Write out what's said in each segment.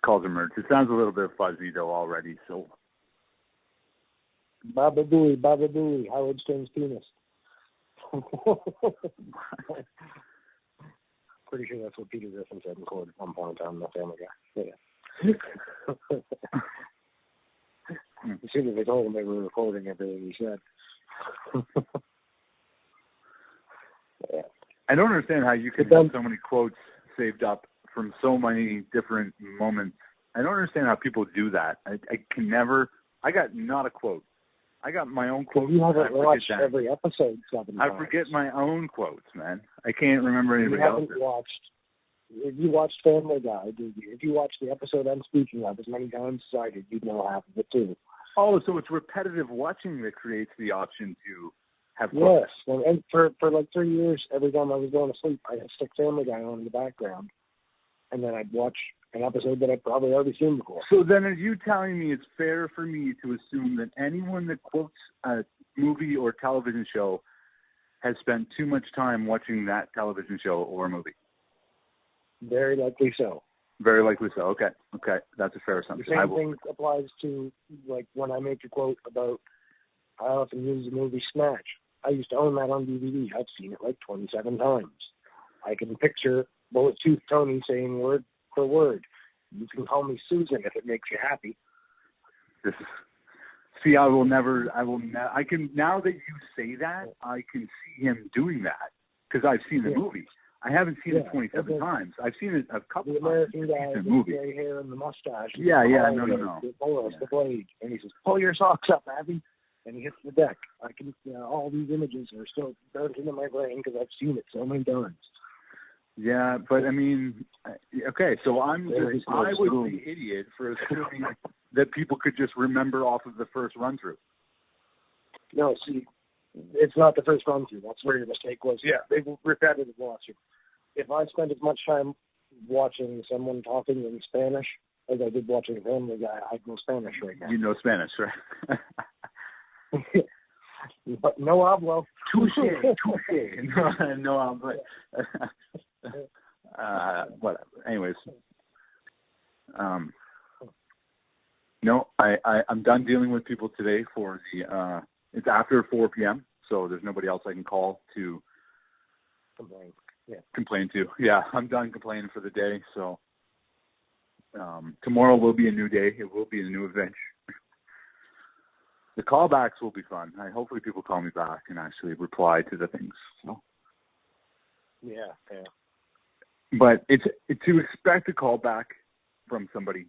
calls are merch. It sounds a little bit fuzzy, though, already, so. Baba Booey, Howard Stern's penis. Pretty sure that's what Peter Griffin said in court at one point in time in The Family Guy. Yeah. As soon as they told him they were recording everything he said. Yeah. I don't understand how you can have so many quotes saved up from so many different moments. I don't understand how people do that. I can never. I got not a quote. I got my own quotes. You haven't watched every episode 7 times. I forget my own quotes, man. I can't remember anybody else's. If you watched Family Guy, if you watched the episode I'm speaking of as many times as I did, you'd know half of it too. Oh, so it's repetitive watching that creates the option to have quotes. Yes, and for like 3 years, every time I was going to sleep, I'd stick Family Guy on in the background, and then I'd watch an episode that I'd probably already seen before. So then are you telling me it's fair for me to assume that anyone that quotes a movie or television show has spent too much time watching that television show or movie? Very likely so. Very likely so. Okay. That's a fair assumption. The same thing applies to, like, when I make a quote about, I often use the movie Snatch. I used to own that on DVD. I've seen it like 27 times. I can picture Bullet Tooth Tony saying word for word, "You can call me Susan if it makes you happy." See, I can, now that you say that, I can see him doing that, because I've seen the movie. I haven't seen it 27 times. I've seen it a couple times. The American guy with the gray hair and the mustache. The blade. And he says, "Pull your socks up, Abby." And he hits the deck. I can, all these images are still burned into my brain because I've seen it so many times. Yeah, but I mean, okay, so I was the idiot for assuming that people could just remember off of the first run-through. No, see, it's not the first run-through. That's where your mistake was. Yeah, they repetitive watching. If I spent as much time watching someone talking in Spanish as I did watching Family Guy, I'd know Spanish right now. You know Spanish, right? But no hablo. Touche. No hablo. Whatever. Anyways. No, I'm done dealing with people today for the, it's after 4 p.m., so there's nobody else I can call to complain to. Yeah, I'm done complaining for the day, so tomorrow will be a new day. It will be a new adventure. The callbacks will be fun. Hopefully people call me back and actually reply to the things. So. Yeah. But it's to expect a call back from somebody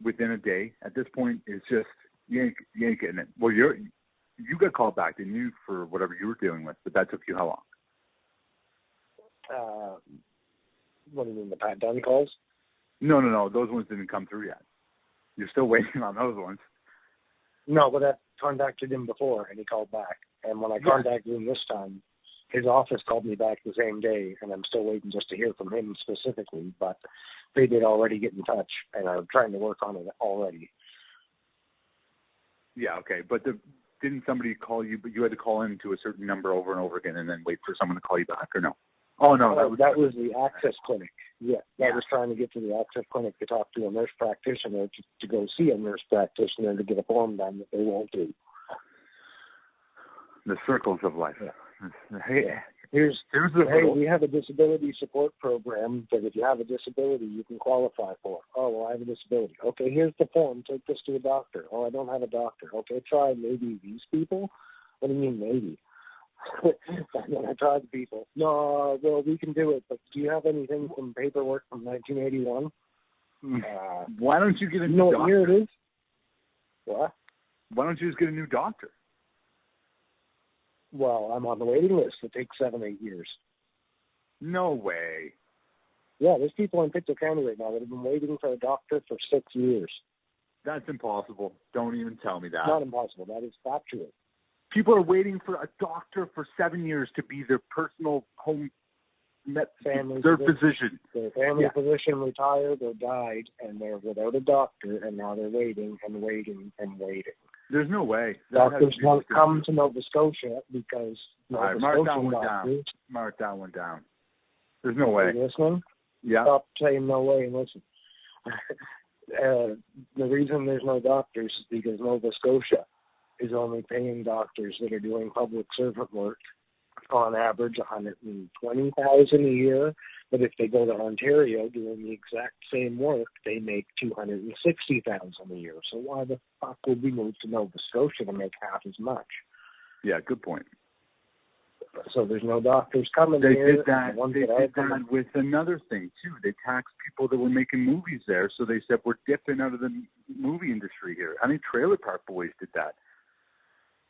within a day at this point is just you ain't getting it. Well, you got called back, didn't you, for whatever you were dealing with? But that took you how long? What do you mean, the Pat Dunn calls? No. Those ones didn't come through yet. You're still waiting on those ones. No, but I contacted him before, and he called back. And when I contacted him this time, his office called me back the same day, and I'm still waiting just to hear from him specifically. But they did already get in touch, and I'm trying to work on it already. Yeah, okay. But didn't somebody call you, but you had to call in to a certain number over and over again and then wait for someone to call you back, or no? Oh, no. That was the Access Clinic. Yeah, that was trying to get to the Access Clinic to talk to a nurse practitioner, to go see a nurse practitioner to get a form done that they won't do. The circles of life. Yeah. Hey, we have a disability support program that if you have a disability, you can qualify for. Oh, well, I have a disability. Okay, here's the form. Take this to a doctor. Oh, I don't have a doctor. Okay, try maybe these people. What do you mean maybe? And then I tried the people. No, well, we can do it, but do you have anything from paperwork from 1981? Why don't you get a new doctor? Here it is. What? Why don't you just get a new doctor? Well, I'm on the waiting list. It takes 7-8 years. No way. Yeah, there's people in Pictou County right now that have been waiting for a doctor for 6 years. That's impossible. Don't even tell me that. Not impossible. That is factual. People are waiting for a doctor for 7 years to be their personal home family physician. Their family physician retired or died, and they're without a doctor, and now they're waiting and waiting and waiting. There's no way. Doctors won't come to Nova Scotia because Mark that one down. There's no way. Are you listening? Yeah. Stop saying no way and listen. The reason there's no doctors is because Nova Scotia is only paying doctors that are doing public servant work on average $120,000 a year. But if they go to Ontario doing the exact same work, they make $260,000 a year. So why the fuck would we move to Nova Scotia to make half as much? Yeah, good point. So there's no doctors coming They here. did that with another thing, too. They taxed people that were making movies there, so they said, we're dipping out of the movie industry here. I think Trailer Park Boys did that.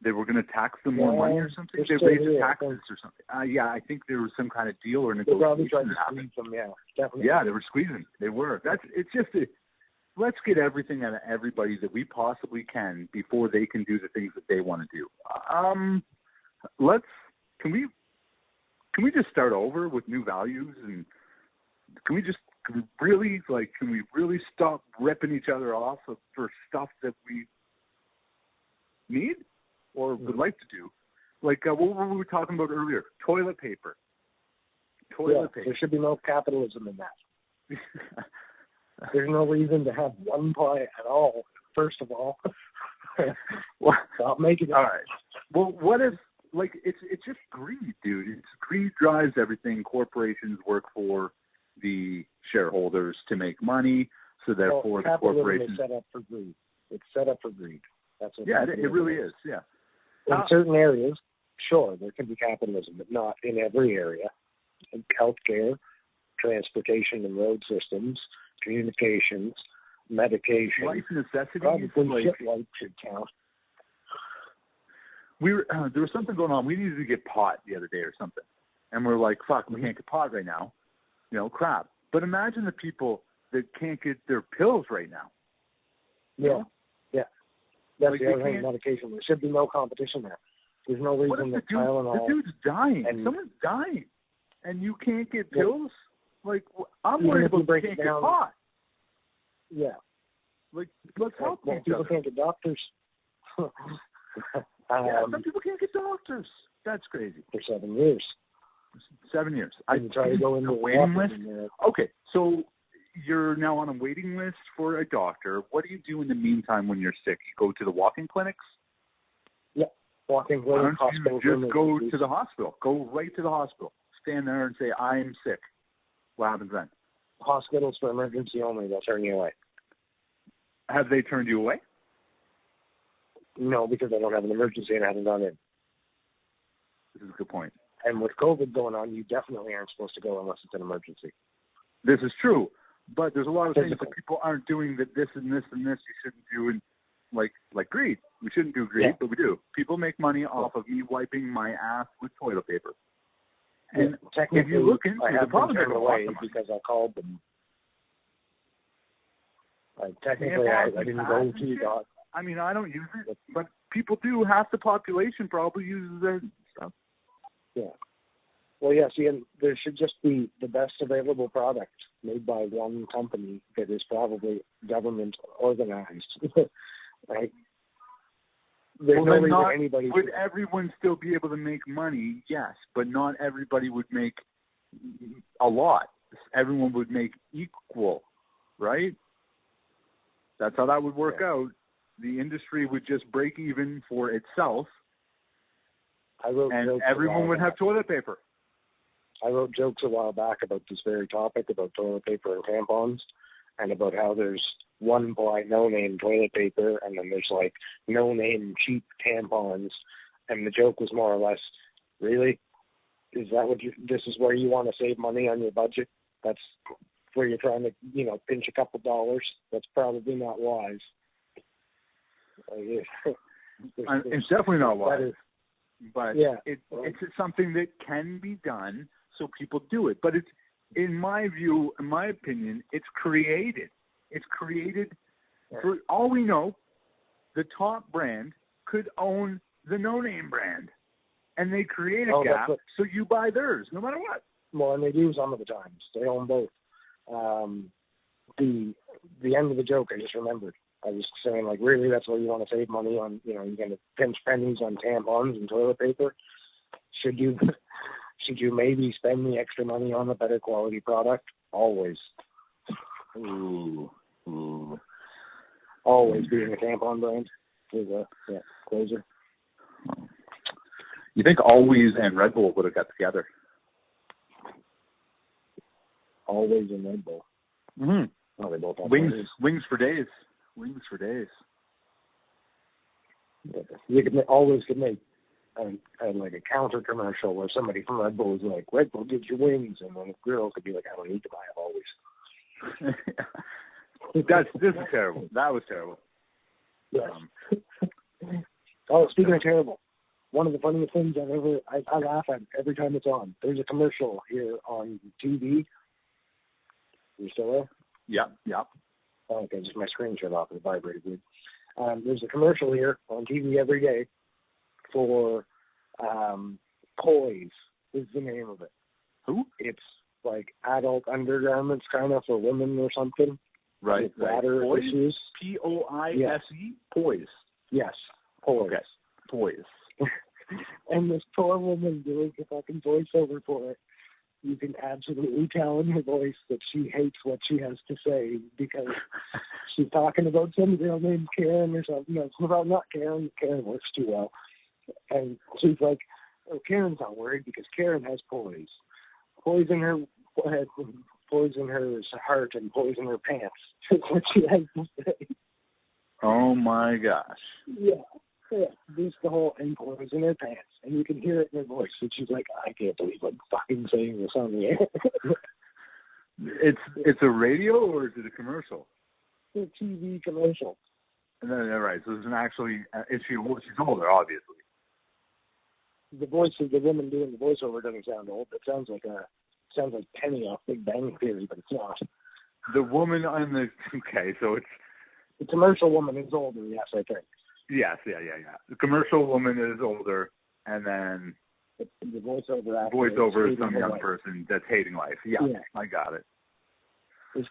They were going to tax them more money or something. They raised the taxes or something. Yeah, I think there was some kind of deal or negotiation. They probably tried to squeeze them, yeah, definitely. Yeah, they were squeezing. They were. Let's get everything out of everybody that we possibly can before they can do the things that they want to do. Can we just start over with new values, and can we really stop ripping each other off for stuff that we need or would like to do? Like what were we talking about earlier? Toilet paper. Paper. There should be no capitalism in that. There's no reason to have one pie at all, first of all. Well, stop making it. All right. Well, what if, like, it's just greed, dude. Greed drives everything. Corporations work for the shareholders to make money, so therefore the corporations. Is set up for greed. It's set up for greed. That's what. Yeah, it really is. Yeah. In certain areas, sure, there can be capitalism, but not in every area. In healthcare, transportation and road systems, communications, medication, life necessities. Probably shit like should count. There was something going on. We needed to get pot the other day or something, and we're like, "Fuck, we can't get pot right now." Crap. But imagine the people that can't get their pills right now. Yeah. That's like the other thing. Medication. There should be no competition there. There's no reason that Tylenol. The dude's dying. Someone's dying, and you can't get pills. Like, I'm worried about you can't get pot. Yeah. Like, let's help each people other. Can't get doctors. Some people can't get doctors. That's crazy. For 7 years. 7 years. I try to go into a waiting list. Okay, so you're now on a waiting list for a doctor. What do you do in the meantime when you're sick? You go to the walk-in clinics? Yeah, walk-in clinics, hospital. You just go to the hospital. Go right to the hospital. Stand there and say, I'm sick. What happens then? Hospitals for emergency only. They'll turn you away. Have they turned you away? No, because I don't have an emergency and I haven't gone in. This is a good point. And with COVID going on, you definitely aren't supposed to go unless it's an emergency. This is true. But there's a lot of things that people aren't doing that this and this and this you shouldn't do. And like greed. We shouldn't do greed, but we do. People make money off of me wiping my ass with toilet paper. And if you look into I have the problem, turned away because I called them. Technically, I didn't go to the. I mean, I don't use it, but people do. Half the population probably uses their stuff. Yeah. Well, yeah, see, and there should just be the best available product made by one company that is probably government organized, right? There's no reason anybody would everyone still be able to make money? Yes, but not everybody would make a lot. Everyone would make equal, right? That's how that would work out. The industry would just break even for itself, and everyone would have toilet paper. I wrote jokes a while back about this very topic, about toilet paper and tampons, and about how there's one no-name toilet paper, and then there's like no-name cheap tampons, and the joke was more or less, really? Is that what this is where you want to save money on your budget? That's where you're trying to, pinch a couple dollars? That's probably not wise. It's definitely not wise. But it's something that can be done, so people do it. But it's, in my view, in my opinion, it's created. It's created, for all we know, the top brand could own the no-name brand. And they create a gap, so you buy theirs, no matter what. Well, and they do some of the times. They own both. The end of the joke, I just remembered. I was saying, like, really, that's where you want to save money on, you're going to pinch pennies on tampons and toilet paper. Should you maybe spend the extra money on a better quality product? Always. Ooh. Always being a tampon brand is a closer. You think Always and Red Bull would have got together? Always and Red Bull. Mm-hmm. Oh, they both have wings for days. Wings for days. Yeah. You could always make like a counter commercial where somebody from Red Bull is like, Red Bull gives you wings, and then a girl could be like, I don't need to buy it Always. This is terrible. That was terrible. Yes. Speaking of terrible, one of the funniest things I laugh at every time it's on. There's a commercial here on TV. You still there? Yeah. Oh, okay, just my screen shut off. It vibrated weird. There's a commercial here on TV every day for Poise is the name of it. Who? It's like adult undergarments kind of for women or something. Right. Bladder Poise? issues. Poise? Yes. Poise. Yes. Poise. Okay. Poise. And this poor woman doing the fucking voiceover for it. You can absolutely tell in her voice that she hates what she has to say because she's talking about some girl named Karen or something. No, well, not Karen. Karen works too well. And she's like, oh, Karen's not worried because Karen has poise. Poise in her head, poise in her heart, and poise in her pants. That's what she has to say. Oh, my gosh. Yeah. Just the whole and poise in her pants. And you can hear it in her voice. And she's like, I can't believe I'm fucking saying this on the air. It's a radio or is it a commercial? It's a TV commercial. And then, right, so it's an actually, she's older, obviously. The voice of the woman doing the voiceover doesn't sound old. It sounds like Penny off Big Bang Theory, but it's not. The woman on the, okay, so it's... The commercial woman is older, yes, I think. Yes, yeah. The commercial woman is older, and then the voiceover is some young person that's hating life. Yeah, I got it. Is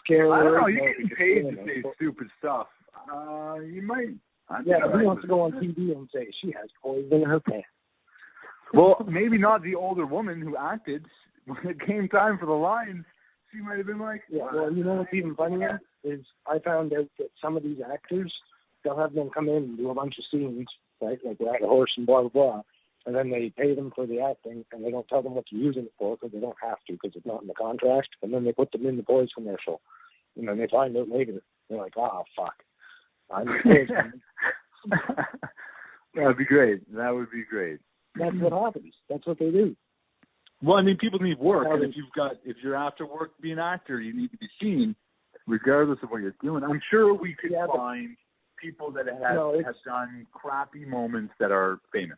Karen? I don't know. You get paid to say stupid stuff. You might. He wants to go on TV and say she has poison in her pants. Well, maybe not the older woman who acted. When it came time for the lines, she might have been like, yeah. Well, you know what's even funnier is I found out that some of these actors, they'll have them come in and do a bunch of scenes, right? Like ride a horse and blah, blah, blah. And then they pay them for the acting, and they don't tell them what to use it for because they don't have to because it's not in the contract. And then they put them in the Poise commercial. And then they find out later. They're like, fuck. I'm That would be great. That would be great. That's what happens. That's what they do. Well, I mean, people need work. And if you're after work to be an actor, you need to be seen regardless of what you're doing. I'm sure we could find people that have done crappy moments that are famous.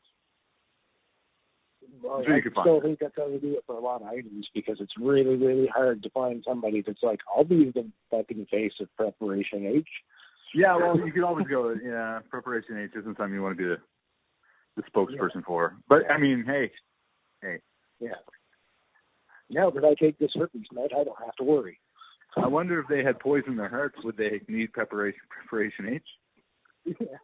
Well, I still think that's how we do it for a lot of items because it's really, really hard to find somebody that's like, I'll be the fucking face of Preparation H. Yeah, well, you could always go, Preparation H isn't something you want to be the spokesperson for. But, I mean, hey. Yeah. Now that I take this herpes med, I don't have to worry. I wonder if they had poison in their hearts, would they need Preparation H? Yeah.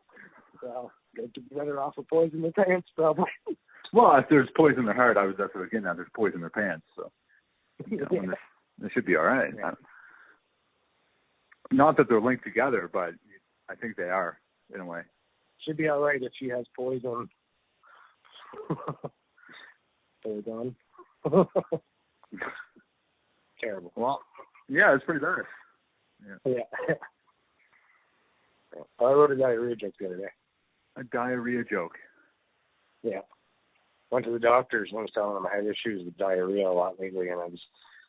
Well, they'd be better off with poison in their pants, probably. Well, if there's poison in their heart, that's what I was getting at. There's poison in their pants, so they should be all right. Yeah. Not that they're linked together, but I think they are, in a way. Should be all right if she has poison. Poison. Terrible. Well, yeah, it's pretty bad. Yeah. I wrote a diarrhea joke the other day. A diarrhea joke? Yeah. Went to the doctors and I was telling him I had issues with diarrhea a lot lately, and I was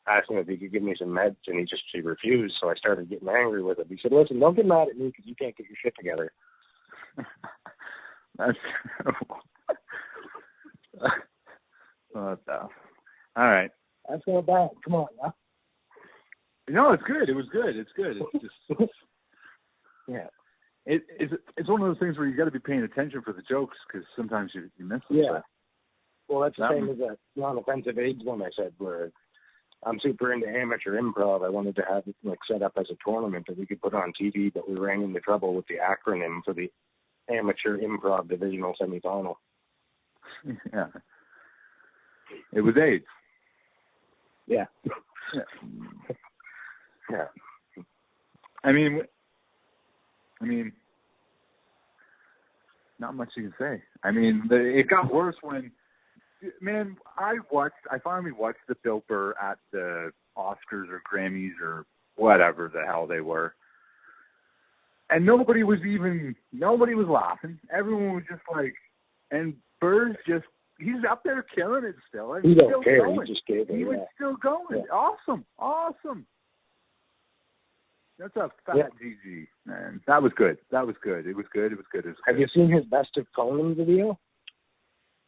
asking if he could give me some meds, and he refused, so I started getting angry with him. He said, listen, don't get mad at me because you can't get your shit together. That's terrible. What the? All right. That's not bad. Come on, huh? No, it's good. It was good. It's good. It's just... yeah. It's one of those things where you got to be paying attention for the jokes because sometimes you miss them. Yeah. Well, that's the same as that non-offensive AIDS one I said, where I'm super into amateur improv. I wanted to have it set up as a tournament that we could put on TV, but we ran into trouble with the acronym for the amateur improv divisional semifinal. Yeah. It was AIDS. Yeah. Yeah. I mean, I mean, not much you can say. I mean, it got worse when, man, I finally watched the Bill Burr at the Oscars or Grammys or whatever the hell they were. And nobody was laughing. Everyone was just like, and Burr's just, he's up there killing it still. And he don't care. Going. He just gave it. He was still going. Yeah. Awesome. That's a fat GG, man. That was good. It was good. Have you seen his Best of Conan video?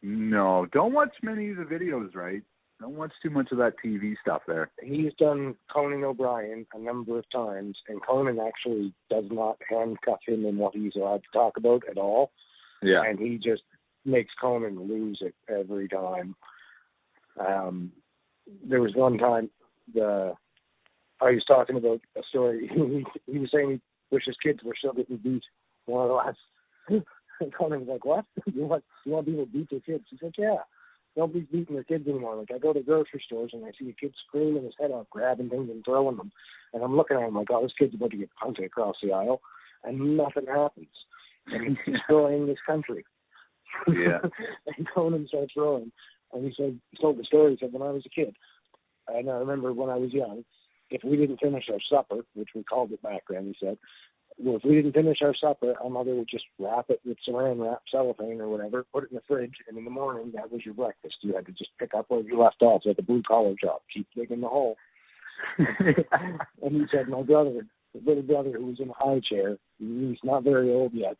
No. Don't watch many of the videos, right? Don't watch too much of that TV stuff there. He's done Conan O'Brien a number of times, and Conan actually does not handcuff him in what he's allowed to talk about at all. Yeah. And he just makes Conan lose it every time. There was one time I was talking about a story. He was saying he wishes kids were still getting beat more or less. And Conan was like, what? You want people to beat their kids? He's like, yeah. Nobody's beating their kids anymore. Like, I go to grocery stores and I see a kid screaming his head off, grabbing things and throwing them. And I'm looking at him like, oh, this kid's about to get punted across the aisle. And nothing happens. And he's destroying this country. Yeah. And Conan starts throwing. And he told the story. He said, when I was a kid, and I remember when I was young, if we didn't finish our supper, which we called it back then, he said, well, if we didn't finish our supper, our mother would just wrap it with saran wrap, cellophane or whatever, put it in the fridge, and in the morning, that was your breakfast. You had to just pick up where you left off, like a blue-collar job. Keep digging the hole. And he said, my brother, the little brother who was in a high chair, he's not very old yet,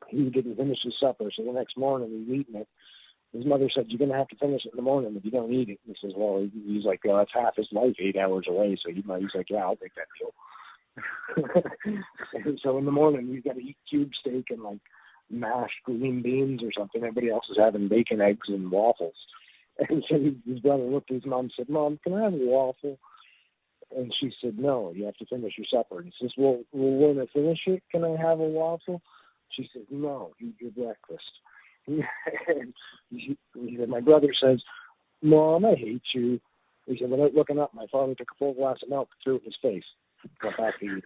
he didn't finish his supper, so the next morning he's eating it. His mother said, you're going to have to finish it in the morning if you don't eat it. He says, well, he's like, that's half his life, 8 hours away. So he's like, yeah, I'll take that deal. So in the morning, he's got to eat cube steak and like mashed green beans or something. Everybody else is having bacon, eggs, and waffles. And so his brother looked at his mom and said, Mom, can I have a waffle? And she said, no, you have to finish your supper. And he says, well, when I finish it, can I have a waffle? She said, no, eat your breakfast. And he said, my brother says, Mom, I hate you. He said, without looking up, my father took a full glass of milk, threw it in his face, got back to eat.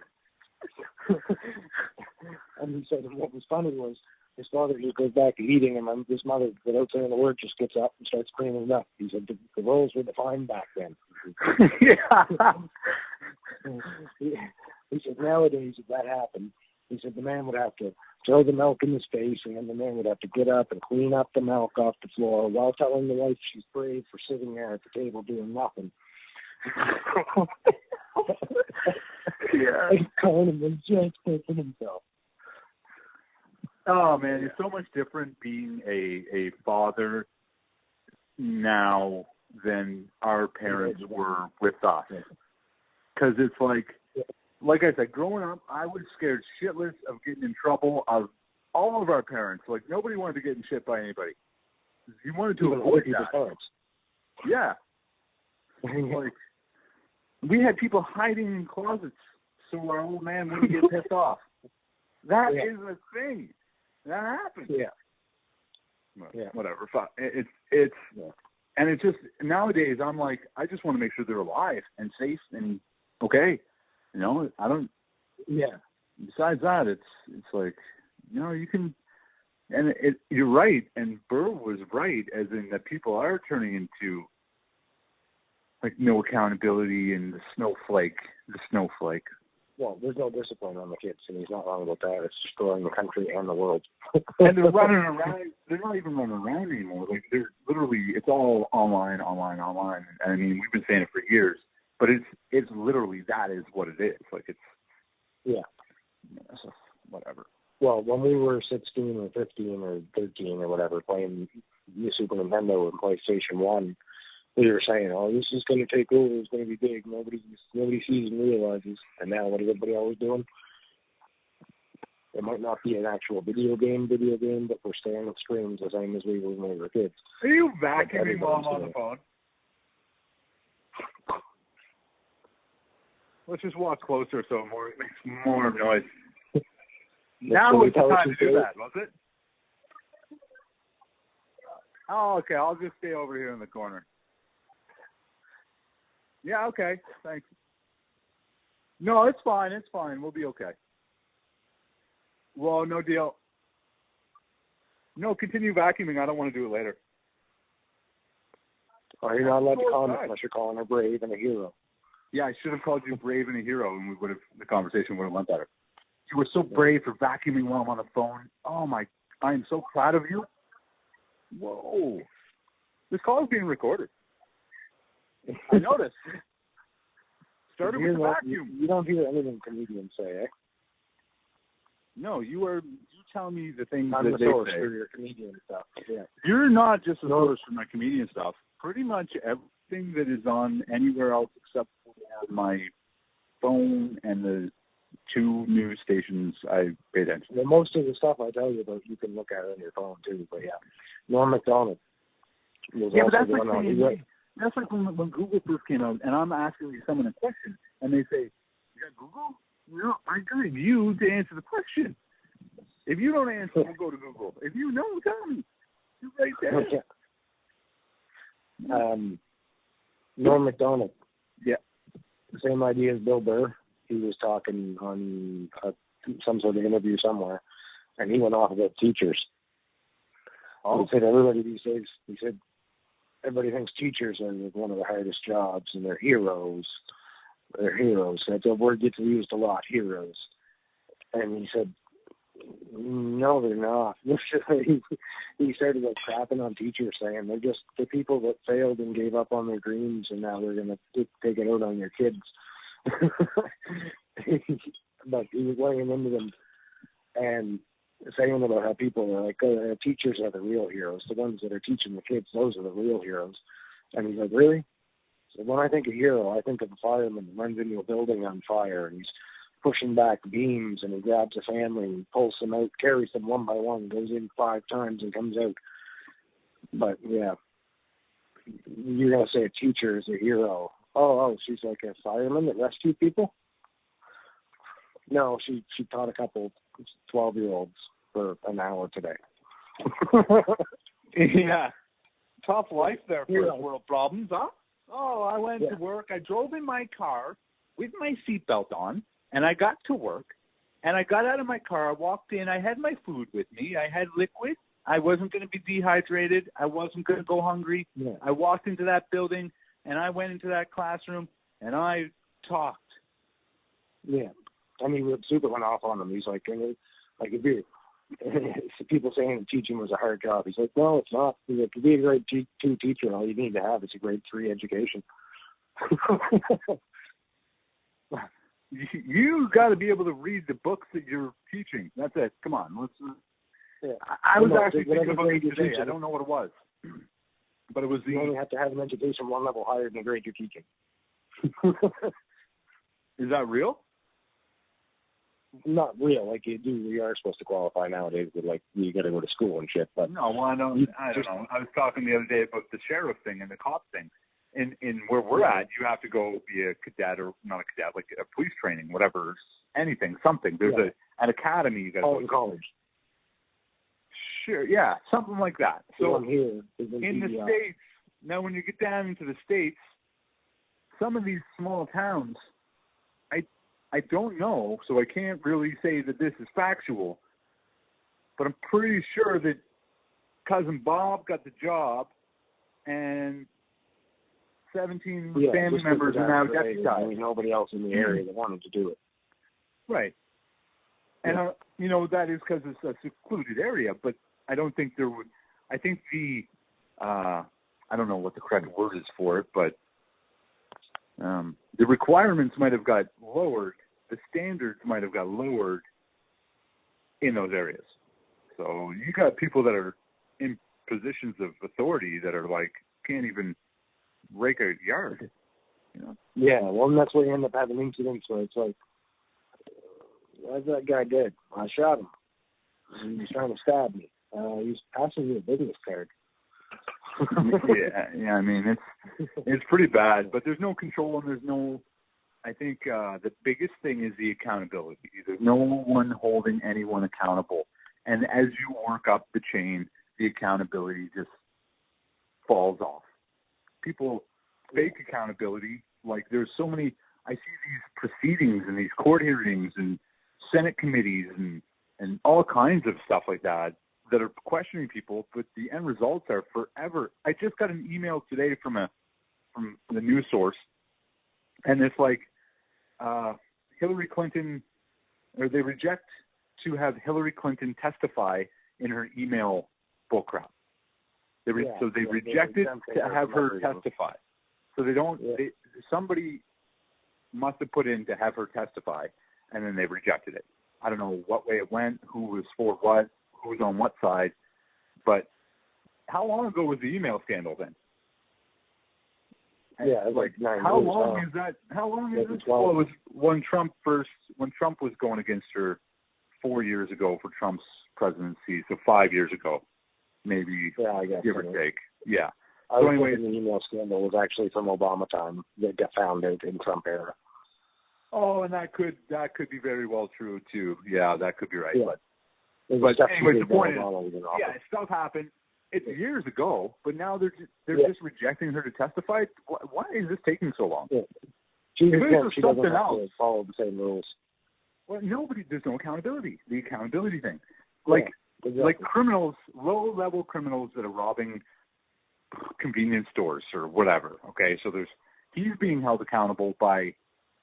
And he said, and what was funny was his father just goes back to eating, and his mother, without saying a word, just gets up and starts cleaning it up. He said, the roles were defined back then. Yeah. He said, nowadays, if that happened, he said the man would have to throw the milk in his face, and then the man would have to get up and clean up the milk off the floor while telling the wife she's brave for sitting there at the table doing nothing. Yeah. And Conan was just pissing himself. Oh, man, it's so much different being a father now than our parents were with us. Because it's like I said, growing up, I was scared shitless of getting in trouble of all of our parents. Like, nobody wanted to get in shit by anybody. You wanted to avoid that. Yeah. Like, we had people hiding in closets so our old man wouldn't get pissed off. That is a thing. That happens. Yeah. Well, whatever. It's and it's just, nowadays, I'm like, I just want to make sure they're alive and safe and okay. You know, I don't. Yeah. Besides that, it's like, you know, you can, and you're right, and Burr was right, as in that people are turning into like no accountability and the snowflake. Well, there's no discipline on the kids, and he's not wrong about that. It's destroying the country and the world. And they're running around. They're not even running around anymore. Like, they're literally, it's all online. And I mean, we've been saying it for years. But it's literally, that is what it is. Like, it's, whatever. Well, when we were 16 or 15 or 13 or whatever, playing the Super Nintendo and PlayStation 1, we were saying, oh, this is going to take over, it's going to be big, nobody sees and realizes. And now what is everybody always doing? It might not be an actual video game, but we're staring at screens the same as we were when we were kids. Are you vacuuming while I'm on the phone? Let's just walk closer so it makes more noise. Now was the time to do that, was it? Oh, okay. I'll just stay over here in the corner. Yeah, okay. Thanks. No, it's fine. We'll be okay. Well, no deal. No, continue vacuuming. I don't want to do it later. Oh, you're not allowed to comment unless you're calling her brave and a hero. Yeah, I should have called you brave and a hero, and the conversation would have went better. You were so brave for vacuuming while I'm on the phone. Oh my! I am so proud of you. Whoa! This call is being recorded. I noticed. Started with the vacuum. You don't hear anything comedians say, eh? No, you tell me the things I'm that the they source say. for your comedian stuff. Yeah. You're not just a source for my comedian stuff. Pretty much everything that is on anywhere else except for my phone and the 2 news stations I pay attention to. Well, most of the stuff I tell you about, you can look at on your phone too. But yeah, Norm Macdonald. But that's like when Google first came out, and I'm asking someone a question, and they say, "You got Google?" No, I need you to answer the question. If you don't answer, we'll go to Google. If you know, tell me. You're right there. Yeah. Norm Macdonald. Yeah. Same idea as Bill Burr. He was talking on some sort of interview somewhere, and he went off about teachers. He said everybody these days, everybody thinks teachers are one of the hardest jobs, and they're heroes. They're heroes. That word gets used a lot, heroes. And he said, no, they're not. He started like crapping on teachers, saying they're just the people that failed and gave up on their dreams, and now they're going to take it out on your kids. But he was laying into them and saying about how people are like, teachers are the real heroes. The ones that are teaching the kids, those are the real heroes. And he's like, really? So when I think of hero, I think of a fireman that runs into a building on fire, and he's pushing back beams, and he grabs a family and pulls them out, carries them one by one, goes in 5 times and comes out. But yeah, you're going to say a teacher is a hero. Oh, she's like a fireman that rescued people? No, she taught a couple 12-year-olds for an hour today. Yeah. Tough life there, first world problems, huh? Oh, I went to work. I drove in my car with my seatbelt on, and I got to work, and I got out of my car. I walked in. I had my food with me. I had liquid. I wasn't going to be dehydrated. I wasn't going to go hungry. Yeah. I walked into that building, and I went into that classroom, and I talked. Yeah. I mean, Super went off on him. He's like, if you people saying teaching was a hard job. He's like, no, it's not. He's like, to be a grade 2 teacher, all you need to have is a grade 3 education. You got to be able to read the books that you're teaching. That's it. Come on. Let's. Yeah. I was actually thinking about it today. I don't know what it was, but it was you only have to have an education one level higher than the grade you're teaching. Is that real? Not real, like you do. We are supposed to qualify nowadays, but like you got to go to school and shit. But no, well, I don't know. I was talking the other day about the sheriff thing and the cop thing. In where we're at, you have to go be a cadet or not a cadet, like a police training, whatever, anything, something. There's an academy you got to go to. College. Sure, yeah, something like that. So here in the States, now when you get down into the States, some of these small towns, I don't know, so I can't really say that this is factual, but I'm pretty sure that Cousin Bob got the job and 17 family members are now deputized. There's nobody else in the area that wanted to do it. Right. And, that is because it's a secluded area, but I don't think there would – I think I don't know what the correct word is for it, but the requirements might have got lowered. The standards might have got lowered in those areas. So you got people that are in positions of authority that are like can't even rake a yard. Yeah, well, and that's where you end up having incidents where it's like, why's that guy dead? I shot him. He was trying to stab me. He was passing me a business card. Yeah. I mean, it's pretty bad, but there's no control and there's no. I think the biggest thing is the accountability. There's no one holding anyone accountable, and as you work up the chain, the accountability just falls off. People fake accountability. Like there's so many. I see these proceedings and these court hearings and Senate committees and and all kinds of stuff like that are questioning people, but the end results are forever. I just got an email today from the news source, and it's like Hillary Clinton, or they reject to have Hillary Clinton testify in her email bullcrap. So they rejected to have her testify. So they don't. Somebody must have put in to have her testify, and then they rejected it. I don't know what way it went, who was for what, who was on what side, but how long ago was the email scandal then? Yeah, like 9 how years. Long is that? How long is it? Well, it was when Trump was going against her 4 years ago for Trump's presidency, so 5 years ago, maybe, I guess, give or take. Yeah. So anyway, the email scandal was actually from Obama time that got found out in Trump era. Oh, and that could be very well true too. Yeah, that could be right. Yeah. But anyway, the point is, stuff happened. It's years ago, but now they're just rejecting her to testify. Why is this taking so long? Yeah. She doesn't have to follow the same rules. Well, there's no accountability. The accountability thing, like criminals, low-level criminals that are robbing convenience stores or whatever. Okay, so he's being held accountable by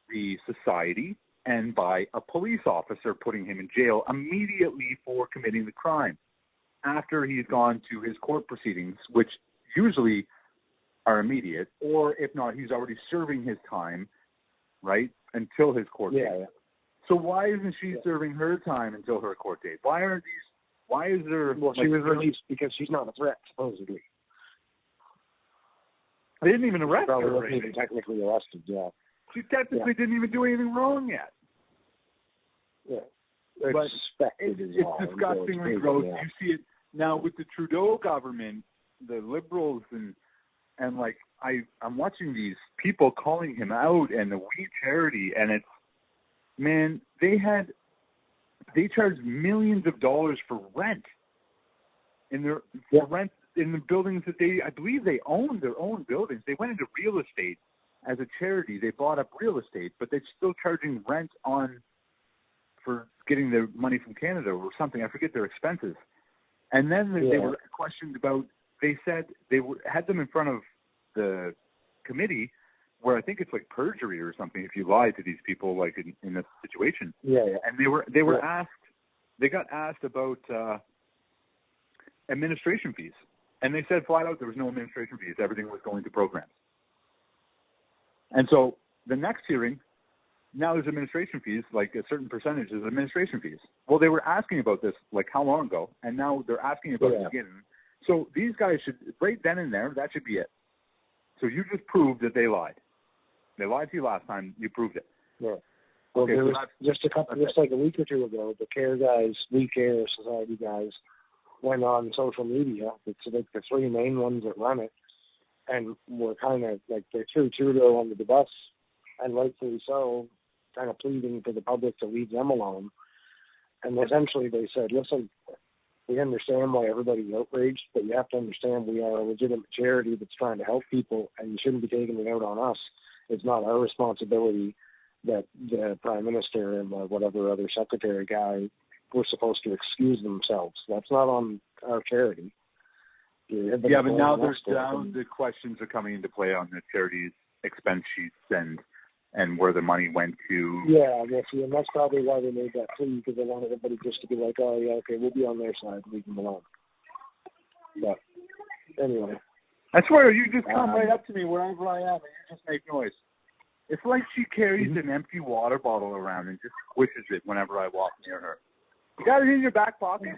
the society and by a police officer putting him in jail immediately for committing the crime after he's gone to his court proceedings, which usually are immediate, or if not, he's already serving his time, right, until his court date. Yeah. So why isn't she serving her time until her court date? Why is there... Well, she was released because she's not a threat, supposedly. They didn't even arrest her. She wasn't even technically arrested, yeah. She technically didn't even do anything wrong yet. Yeah. It's disgustingly gross. Yeah. You see it now with the Trudeau government, the Liberals, and like I'm watching these people calling him out and the We Charity, and it's, man, they charged millions of dollars for rent rent in the buildings that I believe they own their own buildings. They went into real estate as a charity. They bought up real estate, but they're still charging rent for getting their money from Canada or something. I forget their expenses. And then they were questioned about, they said had them in front of the committee where I think it's like perjury or something if you lie to these people, like in this situation. Yeah. And they were asked, they got asked about administration fees. And they said flat out there was no administration fees. Everything was going to programs. And so the next hearing, now there's administration fees, like a certain percentage is administration fees. Well, they were asking about this like how long ago, and now they're asking about it again. So these guys should, right then and there, that should be it. So you just proved that they lied. They lied to you last time. You proved it. Yeah. Well, there was just like a week or two ago, the CARE guys, We Care Society guys, went on social media. It's like the three main ones that run it, and were kind of like they threw Trudeau under the bus, and rightfully so, kind of pleading for the public to leave them alone. And essentially they said, listen, we understand why everybody's outraged, but you have to understand we are a legitimate charity that's trying to help people, and you shouldn't be taking it out on us. It's not our responsibility that the Prime Minister and whatever other secretary guy were supposed to excuse themselves. That's not on our charity. But now the questions are coming into play on the charity's expense sheets and where the money went to. Yeah, and that's probably why they made that plea, because they wanted everybody just to be like, oh, yeah, okay, we'll be on their side, leave them alone. But anyway. I swear, you just come right up to me wherever I am and you just make noise. It's like she carries an empty water bottle around and just squishes it whenever I walk near her. You got it in your back pocket?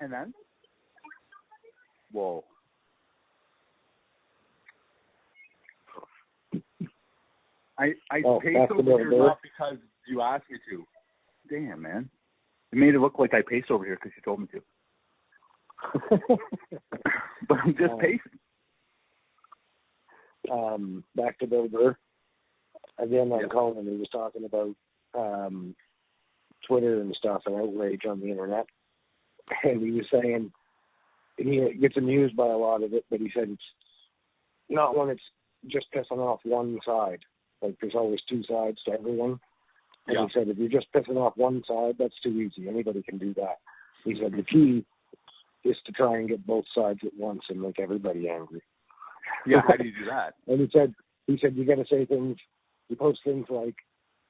And then? Whoa. I paced over here not because you asked me to. Damn, man. It made it look like I paced over here because you told me to. But I'm just pacing. Back to Bill Burr. Again, on Conan, he was talking about Twitter and stuff and outrage on the internet. And he was saying he gets amused by a lot of it, but he said it's not when it's just pissing off one side. Like, there's always two sides to everyone. And Yeah. he said, if you're just pissing off one side, that's too easy. Anybody can do that. He said, the key is to try and get both sides at once and make everybody angry. Yeah, how do you do that? And he said, you got to say things, you post things like,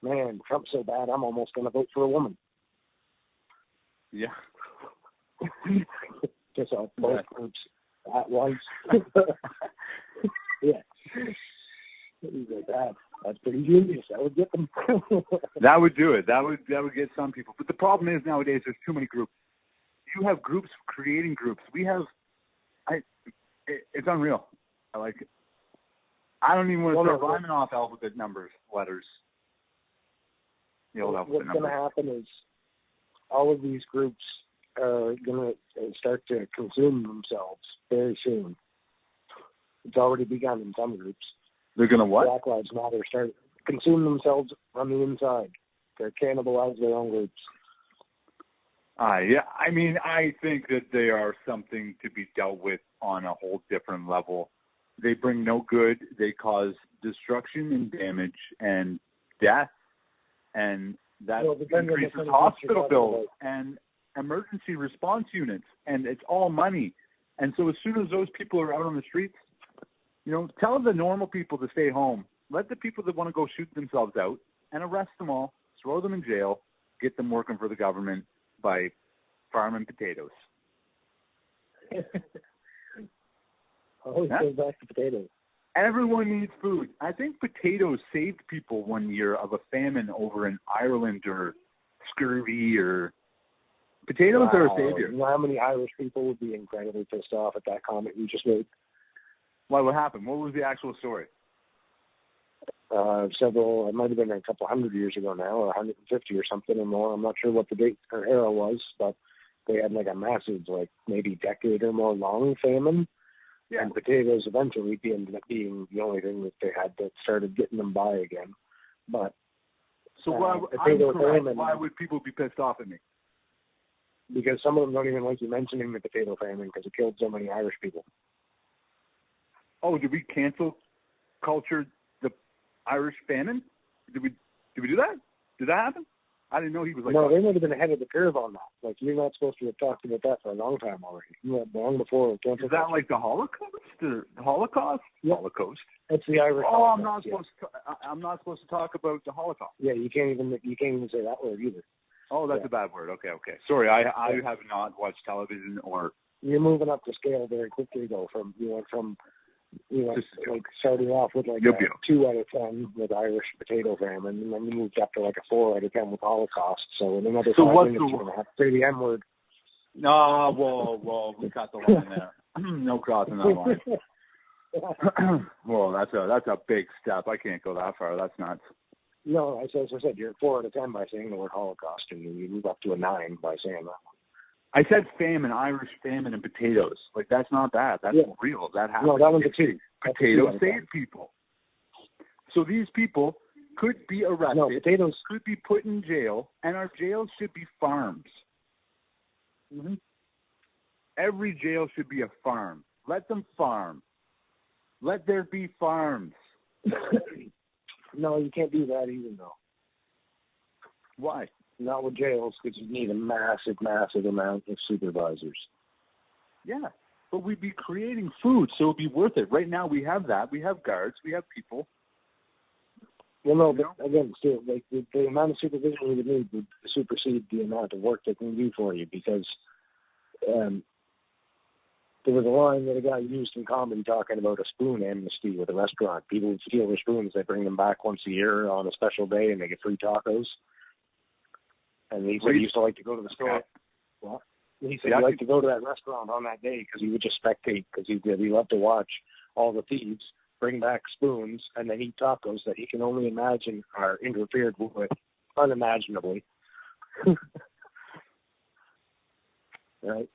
man, Trump's so bad, I'm almost going to vote for a woman. Yeah. Just off both groups at once. Yeah. He's like, that's pretty genius. That would get them. That would do it. That would get some people. But the problem is nowadays there's too many groups. You have groups creating groups. It's unreal. I don't even want to start rhyming off alphabet letters. The old alphabet numbers. What's going to happen is all of these groups are going to start to consume themselves very soon. It's already begun in some groups. They're going to what? Black Lives Matter start consume themselves from the inside. They're cannibalize their own groups. Yeah. I mean, I think that they are something to be dealt with on a whole different level. They bring no good. They cause destruction and damage and death, and that increases hospital bills and emergency response units, and it's all money. And so as soon as those people are out on the streets, tell the normal people to stay home. Let the people that want to go shoot themselves out and arrest them all, throw them in jail, get them working for the government by farming potatoes. Always goes back to potatoes. Everyone needs food. I think potatoes saved people one year of a famine over in Ireland or scurvy or... Potatoes are a savior. You know how many Irish people would be incredibly pissed off at that comment you just made? Why, what happened? What was the actual story? It might have been a couple hundred years ago now, or 150 or something or more. I'm not sure what the date or era was, but they had like a massive, maybe decade or more long famine. Yeah. And potatoes eventually ended up being the only thing that they had that started getting them by again. But so why would people be pissed off at me? Because some of them don't even like you mentioning the potato famine because it killed so many Irish people. Oh, did we cancel culture the Irish famine? Did we do that? Did that happen? I didn't know he was like... No, they would have been ahead of the curve on that. You're not supposed to have talked about that for a long time already. Long before cancel. Is that like the Holocaust? The Holocaust? Yeah. Holocaust. It's the Irish. Oh, Holocaust, I'm not supposed to talk about the Holocaust. Yeah, you can't even say that word either. Oh, that's a bad word. Okay. Sorry, I have not watched television or... You're moving up the scale very quickly, though. Starting off with a 2 out of 10 with Irish potato famine, and then you moved up to a 4 out of 10 with Holocaust. So in another 5 minutes, you're going to have to say the M-word. No, whoa, we got the line there. No crossing that line. Well, that's a big step. I can't go that far. That's nuts. No, as I said, you're at 4 out of 10 by saying the word Holocaust, and you move up to a 9 by saying that one. I said famine, Irish famine, and potatoes. That's not bad. That's real. That happened. No, that one's a 2. Potatoes save people. So these people could be arrested. No, potatoes could be put in jail, and our jails should be farms. Mm-hmm. Every jail should be a farm. Let them farm. Let there be farms. No, you can't do that either, though. Why? Not with jails, because you need a massive, massive amount of supervisors. Yeah, but we'd be creating food, so it'd be worth it. Right now, we have that. We have guards. We have people. Well, no, but again, still, the amount of supervision we would need would supersede the amount of work they can do for you, because there was a line that a guy used in comedy talking about a spoon amnesty with a restaurant. People would steal their spoons. They bring them back once a year on a special day, and they get free tacos. And he said he used to like to go to the store. Well, he said he liked to go to that restaurant on that day because he would just spectate, because he loved to watch all the thieves bring back spoons and then eat tacos that he can only imagine are interfered with unimaginably. Right?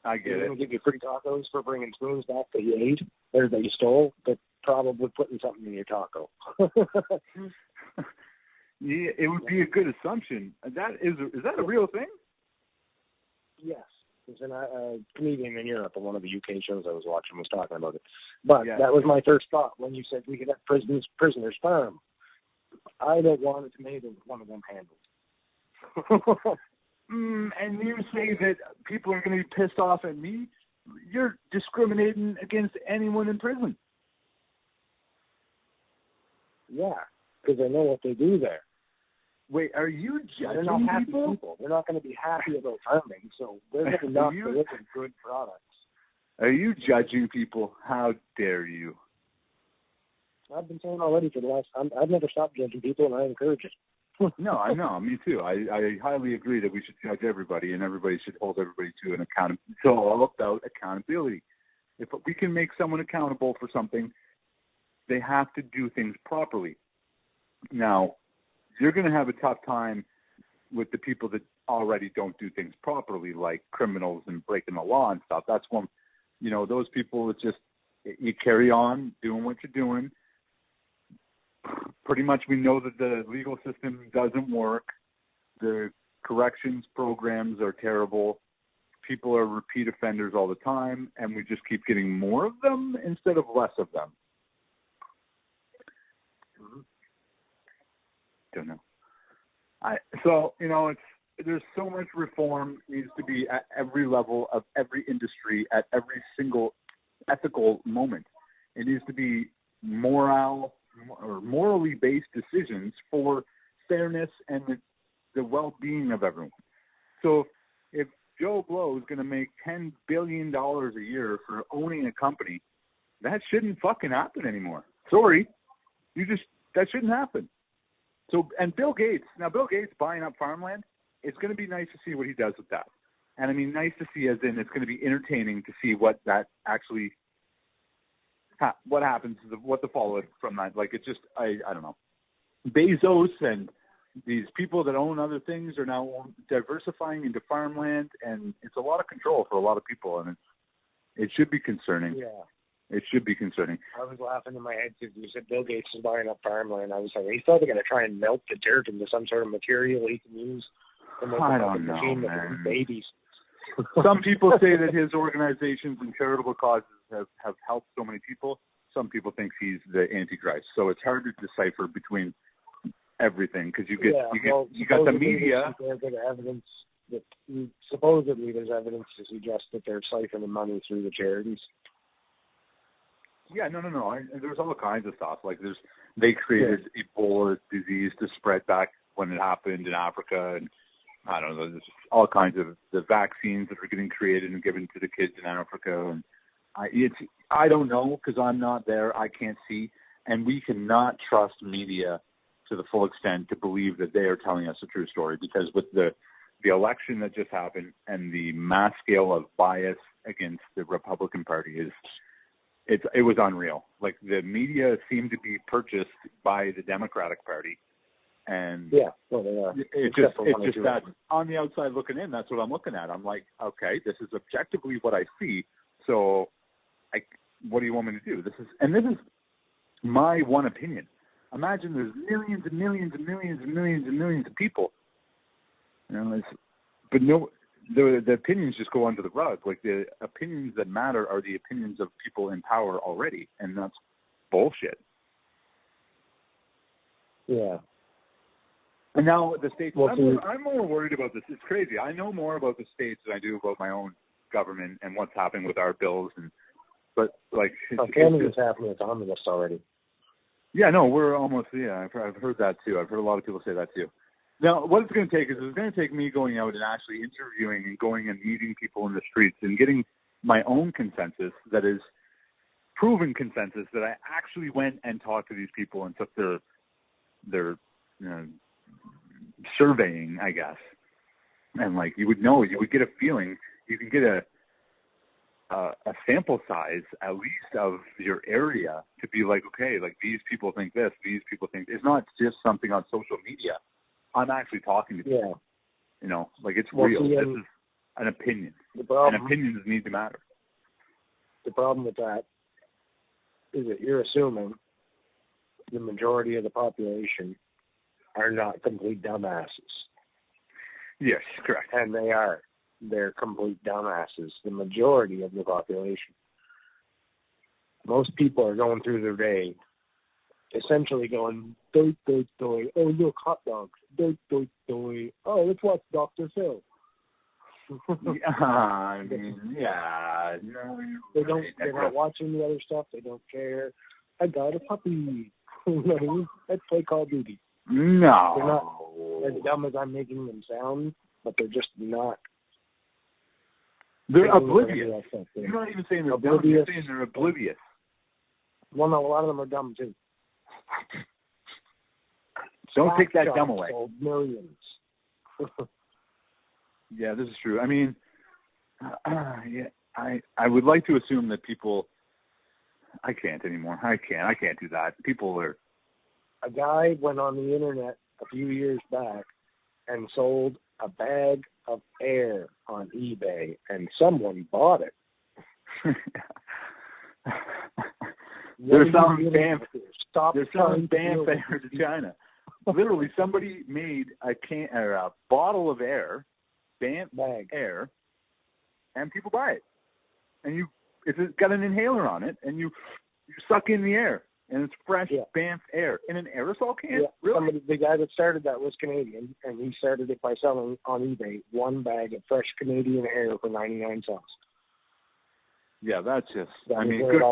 I get it. They're going to give you free tacos for bringing spoons back that you ate or that you stole, but probably putting something in your taco. Yeah, it would be a good assumption. Is that a real thing? Yes. There's a comedian in Europe on one of the UK shows I was watching was talking about it. But that was my first thought when you said we could have prisoners farm. I don't want it made of one of them handled. And you say that people are going to be pissed off at me? You're discriminating against anyone in prison. Yeah, because I know what they do there. Wait, are you judging They're not happy people? They're not going to be happy about farming, so they're going to not deliver good products. Are you judging people? How dare you? I've been saying already for the last. I've never stopped judging people, and I encourage it. No, I know. Me too. I highly agree that we should judge everybody, and everybody should hold everybody to an account. It's all about accountability. If we can make someone accountable for something, they have to do things properly. Now, you're going to have a tough time with the people that already don't do things properly, like criminals and breaking the law and stuff. That's one, those people, it's just, you carry on doing what you're doing. Pretty much we know that the legal system doesn't work. The corrections programs are terrible. People are repeat offenders all the time, and we just keep getting more of them instead of less of them. Don't know. There's so much reform needs to be at every level of every industry, at every single ethical moment. It needs to be morally based decisions for fairness and the well-being of everyone. So if Joe Blow is going to make $10 billion a year for owning a company, that shouldn't fucking happen anymore. Sorry. That shouldn't happen. So, and Bill Gates buying up farmland, it's going to be nice to see what he does with that. And I mean, nice to see as in it's going to be entertaining to see what that actually, what happens, what the fallout from that. Like, it's just, I don't know. Bezos and these people that own other things are now diversifying into farmland, and it's a lot of control for a lot of people, and it should be concerning. Yeah. It should be concerning. I was laughing in my head because you said Bill Gates is buying up farmland. I was like, he's probably going to try and melt the dirt into some sort of material he can use to make I a don't know, machine man. that can eat babies. Some people say that his organizations and charitable causes have helped so many people. Some people think he's the Antichrist. So it's hard to decipher between everything because you got the media. There's evidence that supposedly there's evidence to suggest that they're siphoning money through the charities. Yeah, no. There's all kinds of stuff. Like they created Ebola disease to spread back when it happened in Africa, and I don't know. There's all kinds of the vaccines that are getting created and given to the kids in Africa, and I don't know because I'm not there. I can't see, and we cannot trust media to the full extent to believe that they are telling us the true story because with the election that just happened and the mass scale of bias against the Republican Party it was unreal. Like the media seemed to be purchased by the Democratic Party, and they are. It's just that on the outside looking in, that's what I'm looking at. I'm like, okay, this is objectively what I see. So, what do you want me to do? This is my one opinion. Imagine there's millions and millions and millions and millions and millions of people. The opinions just go under the rug. Like the opinions that matter are the opinions of people in power already, and that's bullshit. Yeah. And now the states. Well, I'm more worried about this. It's crazy. I know more about the states than I do about my own government and what's happening with our bills. Canada's happening. It's on the list already. Yeah, no, we're almost. Yeah, I've heard that too. I've heard a lot of people say that too. Now, what it's going to take is it's going to take me going out and actually interviewing and going and meeting people in the streets and getting my own consensus that is proven consensus that I actually went and talked to these people and took their surveying, I guess. And you would get a feeling, you can get a sample size at least of your area to be like, okay, like these people think this, these people think it's not just something on social media. I'm actually talking to people. Yeah. It's real. This is an opinion. And opinions need to matter. The problem with that is that you're assuming the majority of the population are not complete dumbasses. Yes, correct. And they are. They're complete dumbasses, the majority of the population. Most people are going through their day essentially going, doi, doi, doi. Oh, look, hot dogs. Doi, doi, doi. Oh, let's watch Dr. Phil. I mean, yeah. No, they're not watching the other stuff. They don't care. I got a puppy. Let's play Call of Duty. No. They're not as dumb as I'm making them sound, but they're just not. They're oblivious. You're not even saying they're dumb. You're saying they're oblivious. Well, no, a lot of them are dumb, too. Don't take that dumb away. Sold millions. Yeah, this is true. I mean, yeah, I would like to assume that people. I can't anymore. I can't do that. People are. A guy went on the internet a few years back and sold a bag of air on eBay, and someone bought it. They're selling Banff air to China. Literally, somebody made a bottle of air, Banff air, and people buy it. And it's got an inhaler on it, and you suck in the air, and it's fresh Banff air in an aerosol can. Yeah. Really? The guy that started that was Canadian, and he started it by selling on eBay one bag of fresh Canadian air for 99 cents. Yeah, that's just. I mean, good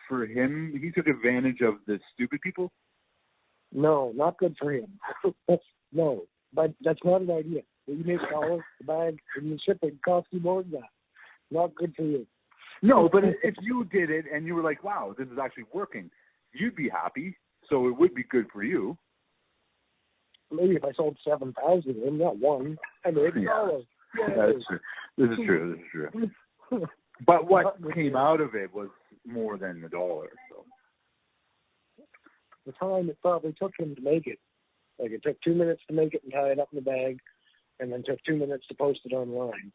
for him. He took advantage of the stupid people. No, not good for him. But that's not an idea. You make $1 a bag, and the shipping costs you more than that. Not good for you. No, but if you did it and you were like, wow, this is actually working, you'd be happy, so it would be good for you. Maybe if I sold 7,000 of them, not one, I made $1. Yeah, that's true. This is true. But what came out of it was more than $1. So the time it probably took him to make it, like it took 2 minutes to make it and tie it up in the bag, and then took 2 minutes to post it online.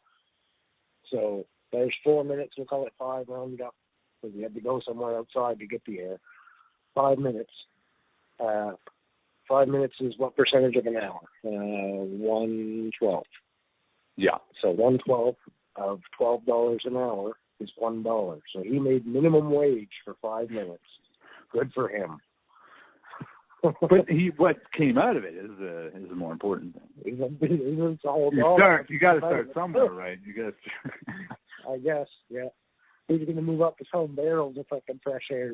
So there's 4 minutes, we'll call it 5, rounded up, because he had to go somewhere outside to get the air. 5 minutes. 5 minutes is what percentage of an hour? 1/12. Yeah. So 1/12 of $12 an hour is $1. So he made minimum wage for 5 minutes. Good for him. But what came out of it is the more important thing. It's a whole you got to start somewhere, right? You got to. I guess, yeah. He's going to move up to selling barrels of fucking fresh air.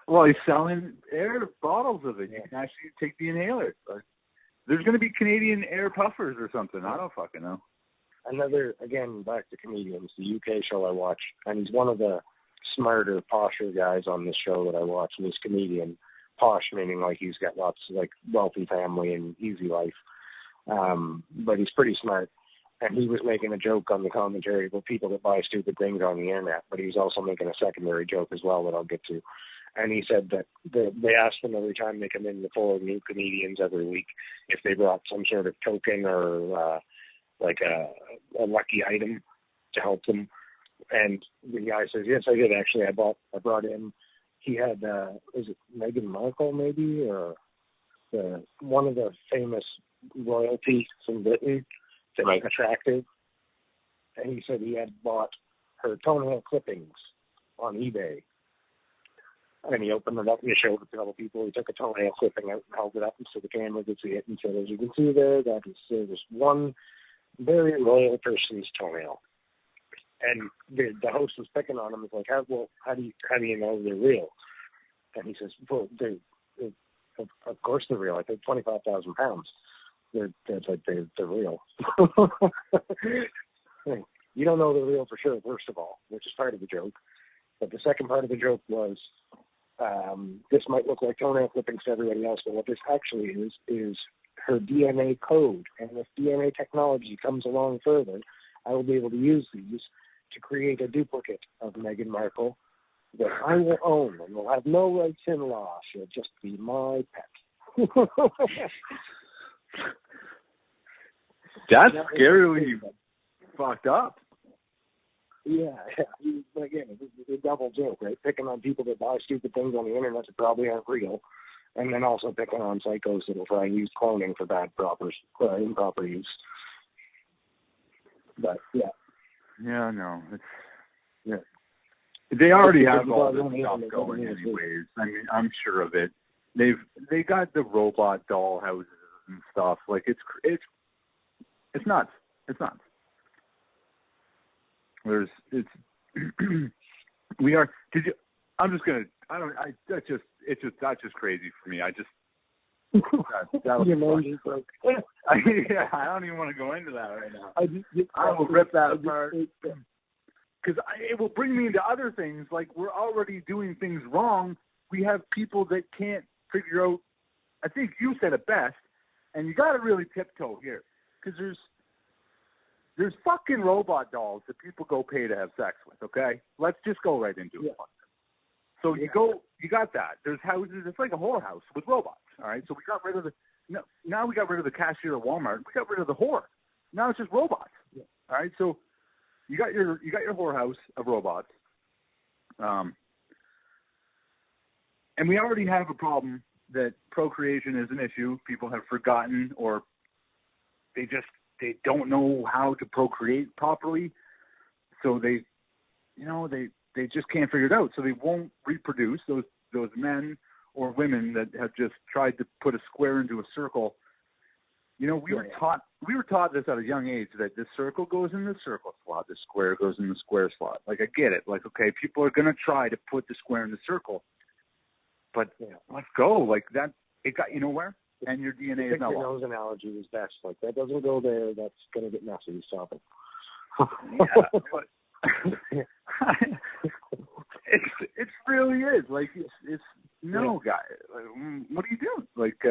Well, he's selling air bottles of it. You can actually take the inhaler. There's going to be Canadian air puffers or something. I don't fucking know. Another, again, back to comedians, the UK show I watch, and he's one of the smarter, posher guys on this show that I watch, and he's comedian. Posh meaning like he's got lots like wealthy family and easy life, but he's pretty smart. And he was making a joke on the commentary about people that buy stupid things on the internet, but he's also making a secondary joke as well that I'll get to. And he said that they asked them every time they come in, the 4 new comedians every week, if they brought some sort of token or like a lucky item to help them. And the guy says, yes, I did actually. I brought in. He had, is it Meghan Markle maybe, or one of the famous royalty from Britain, they're like attractive. And he said he had bought her toenail clippings on eBay. And he opened it up and he showed it to other people. He took a toenail clipping out and held it up so the camera could see it and said, as you can see there, that is just one very royal person's toenail. And the host was picking on him. He's like, how do you know they're real? And he says, well, of course they're real. I think 25,000 pounds. They're real. You don't know they're real for sure, first of all, which is part of the joke. But the second part of the joke was, this might look like toenail clippings to everybody else, but what this actually is her DNA code. And if DNA technology comes along further, I will be able to use these to create a duplicate of Meghan Markle that I will own and will have no rights in law. She'll just be my pet. That's scarily fucked up. Yeah. Again, it's a double joke, right? Picking on people that buy stupid things on the internet that probably aren't real, and then also picking on psychos that will try and use cloning for improper use. But, yeah. Yeah, no. They already have all this stuff going anyways. I mean, I'm sure of it. They got the robot doll houses and stuff. Like it's nuts. It's nuts. That's just crazy for me. That was yeah, I don't even want to go into that right now. I will rip that apart. Because it will bring me into other things. Like, we're already doing things wrong. We have people that can't figure out. I think you said it best, and you got to really tiptoe here. Because there's fucking robot dolls that people go pay to have sex with, okay? Let's just go right into it. So you got that. There's houses. It's like a whorehouse with robots, all right? So we got rid of now we got rid of the cashier at Walmart. We got rid of the whore. Now it's just robots, all right? So you got your whorehouse of robots, and we already have a problem that procreation is an issue. People have forgotten, or they don't know how to procreate properly, so they just can't figure it out. So they won't reproduce. Those men or women that have just tried to put a square into a circle. We were taught this at a young age, that this circle goes in the circle slot, the square goes in the square slot. Like, I get it. Like, okay, people are going to try to put the square in the circle, but let's go. Like, that, it got you nowhere, and your DNA is not your nose analogy was best. Like, that doesn't go there. That's going to get messy. Stop it. But it really is. Like, it's no, guy. Like, what are you doing? Like,